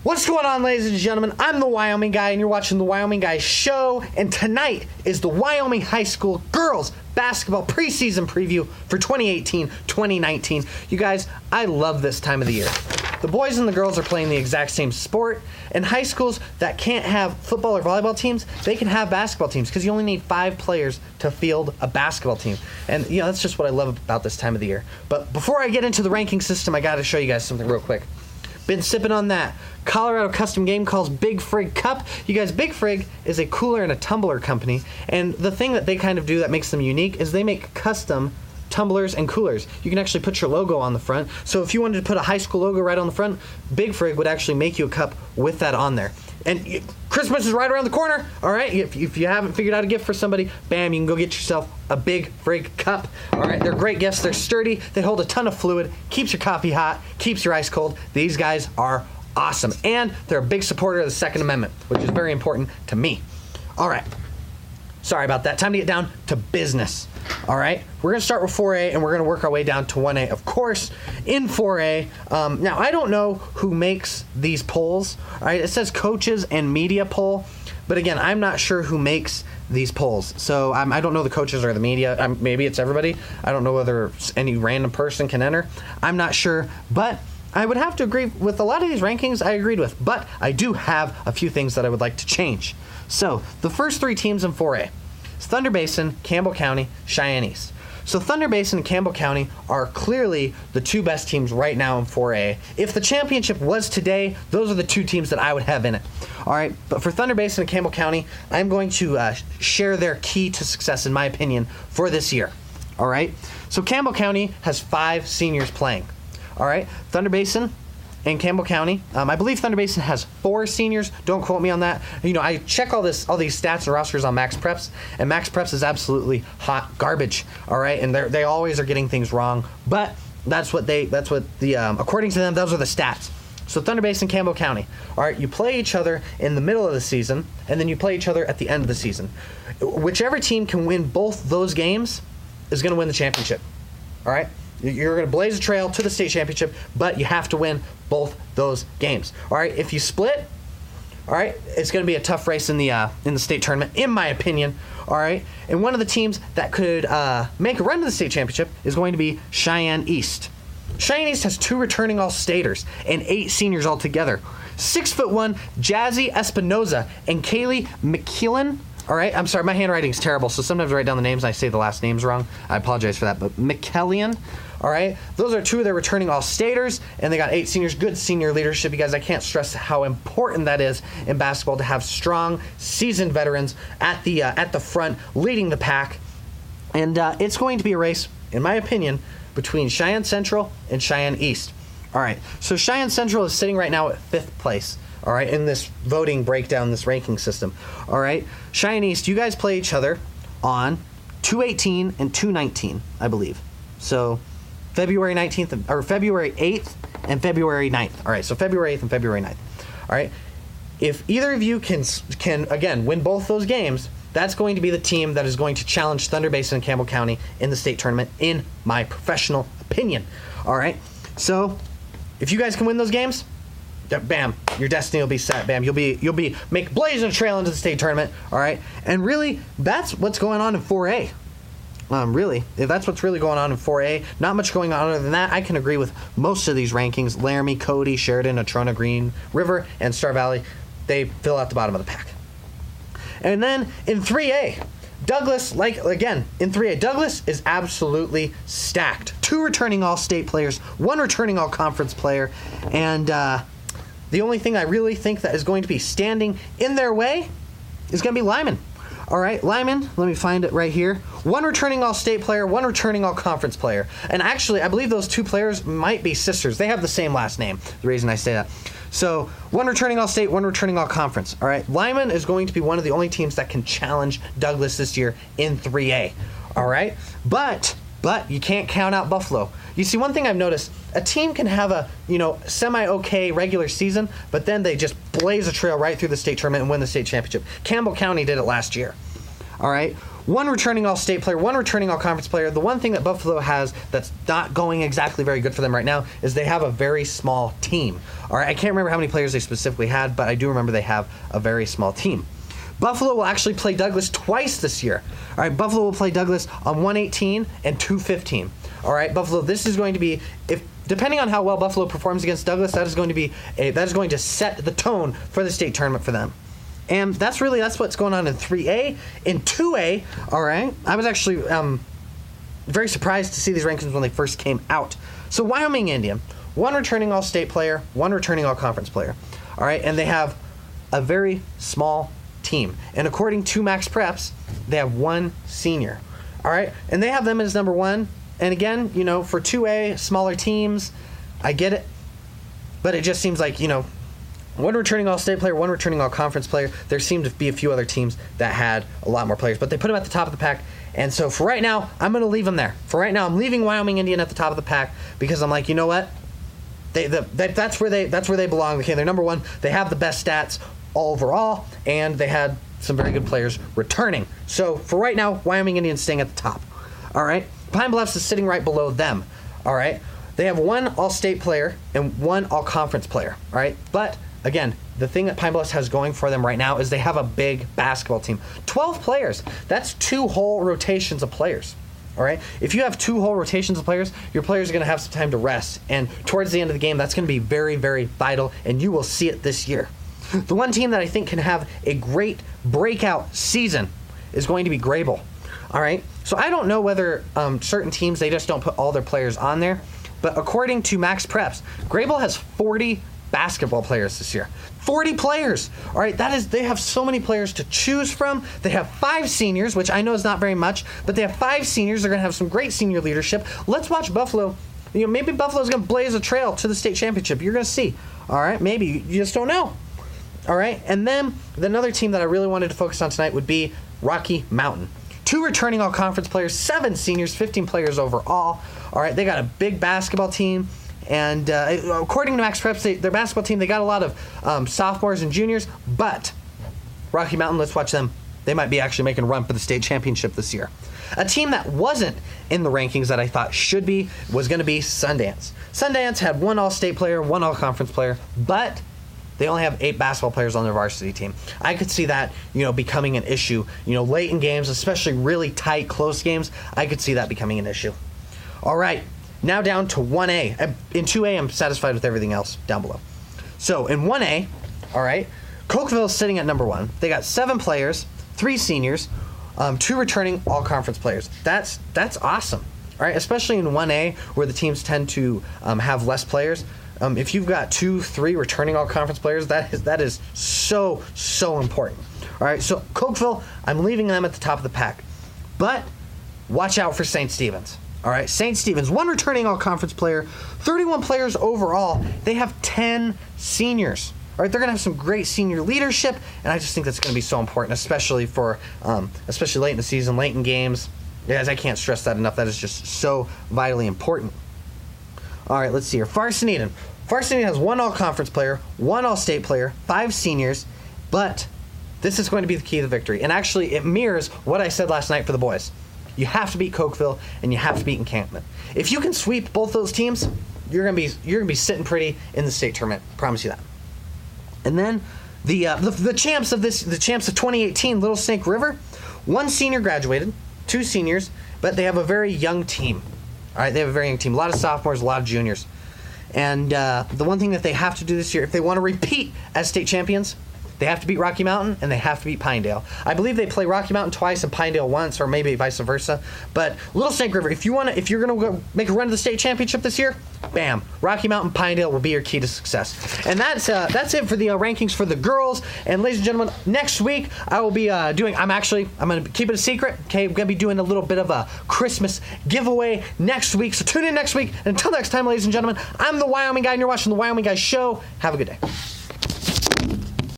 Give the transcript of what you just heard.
What's going on, ladies and gentlemen? I'm the Wyoming Guy, and you're watching the Wyoming Guy Show. And tonight is the Wyoming High School Girls Basketball Preseason Preview for 2018-2019. You guys, I love this time of the year. The boys and the girls are playing the exact same sport, and high schools that can't have football or volleyball teams, they can have basketball teams because you only need 5 players to field a basketball team. And, that's just what I love about this time of the year. But before I get into the ranking system, I got to show you guys something real quick. Been sipping on that Colorado Custom Game Calls Big Frig Cup. You guys, Big Frig is a cooler and a tumbler company, and the thing that they kind of do that makes them unique is they make custom tumblers and coolers. You can actually put your logo on the front. So if you wanted to put a high school logo right on the front, Big Frig would actually make you a cup with that on there. And Christmas is right around the corner, all right? If you haven't figured out a gift for somebody, bam, you can go get yourself a Big Frig cup, all right? They're great gifts. They're sturdy. They hold a ton of fluid, keeps your coffee hot, keeps your ice cold. These guys are awesome. And they're a big supporter of the Second Amendment, which is very important to me. All right. Sorry about that. Time to get down to business. All right, we're going to start with 4A, and we're going to work our way down to 1A. Of course, in 4A, now I don't know who makes these polls. All right, it says coaches and media poll, but again, I'm not sure who makes these polls. So I don't know the coaches or the media. Maybe it's everybody. I don't know whether any random person can enter. I'm not sure, but I would have to agree with a lot of these rankings I agreed with, but I do have a few things that I would like to change. So the first 3 teams in 4A. Thunder Basin, Campbell County, Cheyenne East. So Thunder Basin and Campbell County are clearly the 2 best teams right now in 4A. If the championship was today, those are the 2 teams that I would have in it. All right, but for Thunder Basin and Campbell County, I'm going to share their key to success, in my opinion, for this year. All right, so Campbell County has 5 seniors playing. All right, Thunder Basin and Campbell County, I believe Thunder Basin has 4 seniors. Don't quote me on that. I check all these stats and rosters on Max Preps, and Max Preps is absolutely hot garbage. All right, and they always are getting things wrong, but according to them, those are the stats. So Thunder Basin, Campbell County. All right, you play each other in the middle of the season, and then you play each other at the end of the season. Whichever team can win both those games is going to win the championship. All right. You're going to blaze a trail to the state championship, but you have to win both those games. All right, if you split, all right, it's going to be a tough race in the state tournament, in my opinion. All right, and one of the teams that could make a run to the state championship is going to be Cheyenne East. Cheyenne East has 2 returning all-staters and 8 seniors altogether. 6'1" Jazzy Espinoza and Kaylee McKeelan. All right, I'm sorry, my handwriting is terrible, so sometimes I write down the names and I say the last names wrong. I apologize for that, but McKellian, all right, those are 2 of their returning all-staters, and they got 8 seniors. Good senior leadership. You guys, I can't stress how important that is in basketball to have strong, seasoned veterans at the front leading the pack. And it's going to be a race, in my opinion, between Cheyenne Central and Cheyenne East. All right, so Cheyenne Central is sitting right now at 5th place. All right, in this voting breakdown, this ranking system. All right, Cheyenne East, you guys play each other on 2/18 and 2/19, I believe. So February 19th, or February 8th and February 9th. All right, so February 8th and February 9th. All right, if either of you can again win both those games, that's going to be the team that is going to challenge Thunder Basin and Campbell County in the state tournament, in my professional opinion. All right, so if you guys can win those games, bam, your destiny will be set. Bam, you'll be blazing a trail into the state tournament. All right, and really, that's what's going on in 4A. Really, if that's what's really going on in 4A, not much going on other than that. I can agree with most of these rankings. Laramie, Cody, Sheridan, Natrona, Green River, and Star Valley, they fill out the bottom of the pack. And then in 3A, Douglas, in 3A, Douglas is absolutely stacked. 2 returning all-state players, 1 returning all-conference player, and the only thing I really think that is going to be standing in their way is going to be Lyman. All right, Lyman, let me find it right here. 1 returning all-state player, 1 returning all-conference player. And actually, I believe those 2 players might be sisters. They have the same last name, the reason I say that. So 1 returning all-state, 1 returning all-conference. All right, Lyman is going to be one of the only teams that can challenge Douglas this year in 3A. All right, but you can't count out Buffalo. You see, one thing I've noticed, a team can have a, semi-okay regular season, but then they just blaze a trail right through the state tournament and win the state championship. Campbell County did it last year. All right? one returning All-State player, one returning All-Conference player. The one thing that Buffalo has that's not going exactly very good for them right now is they have a very small team. All right, I can't remember how many players they specifically had, but I do remember they have a very small team. Buffalo will actually play Douglas twice this year. All right, Buffalo will play Douglas on 118 and 215. All right, Buffalo, this is going to be, if depending on how well Buffalo performs against Douglas, that is going to set the tone for the state tournament for them. And that's what's going on in 3A. In 2A, all right, I was actually very surprised to see these rankings when they first came out. So Wyoming Indian, one returning All-State player, one returning All-Conference player. All right, and they have a very small team. And according to Max Preps, they have one senior. All right, and they have them as number one. And again, for 2A, smaller teams, I get it. But it just seems like, one returning All-State player, one returning All-Conference player. There seemed to be a few other teams that had a lot more players, but they put them at the top of the pack. And so for right now, I'm going to leave them there. For right now, I'm leaving Wyoming Indian at the top of the pack because I'm like, you know what? That's where they belong. Okay, they're number one. They have the best stats overall, and they had some very good players returning. So for right now, Wyoming Indian staying at the top. All right, Pine Bluffs is sitting right below them. All right, they have one All-State player and one All-Conference player. All right, but again, the thing that Pine Bluffs has going for them right now is they have a big basketball team. 12 players. That's 2 whole rotations of players. All right? If you have 2 whole rotations of players, your players are going to have some time to rest. And towards the end of the game, that's going to be very, very vital, and you will see it this year. The one team that I think can have a great breakout season is going to be Grable. All right? So I don't know whether certain teams, they just don't put all their players on there. But according to Max Preps, Grable has 40 basketball players this year. 40 players. All right, they have so many players to choose from. They have 5 seniors, which I know is not very much, but they have 5 seniors. They're going to have some great senior leadership. Let's watch Buffalo. Maybe Buffalo's going to blaze a trail to the state championship. You're going to see. All right, maybe. You just don't know. All right, and then another team that I really wanted to focus on tonight would be Rocky Mountain. 2 returning All-Conference players, 7 seniors, 15 players overall. All right, they got a big basketball team. And according to Max Preps, their basketball team, they got a lot of sophomores and juniors. But Rocky Mountain, let's watch them. They might be actually making a run for the state championship this year. A team that wasn't in the rankings that I thought was going to be Sundance. Sundance had one All-State player, one All-Conference player, but they only have 8 basketball players on their varsity team. I could see that, becoming an issue. Late in games, especially really tight, close games, I could see that becoming an issue. All right. Now down to 1A. In 2A, I'm satisfied with everything else down below. So in 1A, all right, Cokeville's sitting at number 1. They got 7 players, 3 seniors, 2 returning all-conference players. That's awesome, all right, especially in 1A where the teams tend to have less players. If you've got 2, 3 returning all-conference players, that is so important. All right, so Cokeville, I'm leaving them at the top of the pack. But watch out for St. Stephen's. All right, St. Stephen's, 1 returning all-conference player, 31 players overall. They have 10 seniors. All right, they're going to have some great senior leadership, and I just think that's going to be so important, especially late in the season, late in games. Guys, I can't stress that enough. That is just so vitally important. All right, let's see here. Farson Eden. Farson Eden has 1 all-conference player, 1 all-state player, 5 seniors, but this is going to be the key to the victory. And actually, it mirrors what I said last night for the boys. You have to beat Cokeville, and you have to beat Encampment. If you can sweep both those teams, you're gonna be sitting pretty in the state tournament. Promise you that. And then the champs of 2018, Little Snake River, 1 senior graduated, 2 seniors, but they have a very young team. All right, they have a very young team. A lot of sophomores, a lot of juniors. And the one thing that they have to do this year, if they want to repeat as state champions, they have to beat Rocky Mountain, and they have to beat Pinedale. I believe they play Rocky Mountain twice and Pinedale once, or maybe vice versa. But Little Snake River, if you're going to make a run to the state championship this year, bam, Rocky Mountain, Pinedale will be your key to success. And that's it for the rankings for the girls. And ladies and gentlemen, next week I will be I'm going to keep it a secret. Okay, I'm going to be doing a little bit of a Christmas giveaway next week. So tune in next week. And until next time, ladies and gentlemen, I'm the Wyoming Guy, and you're watching the Wyoming Guy Show. Have a good day.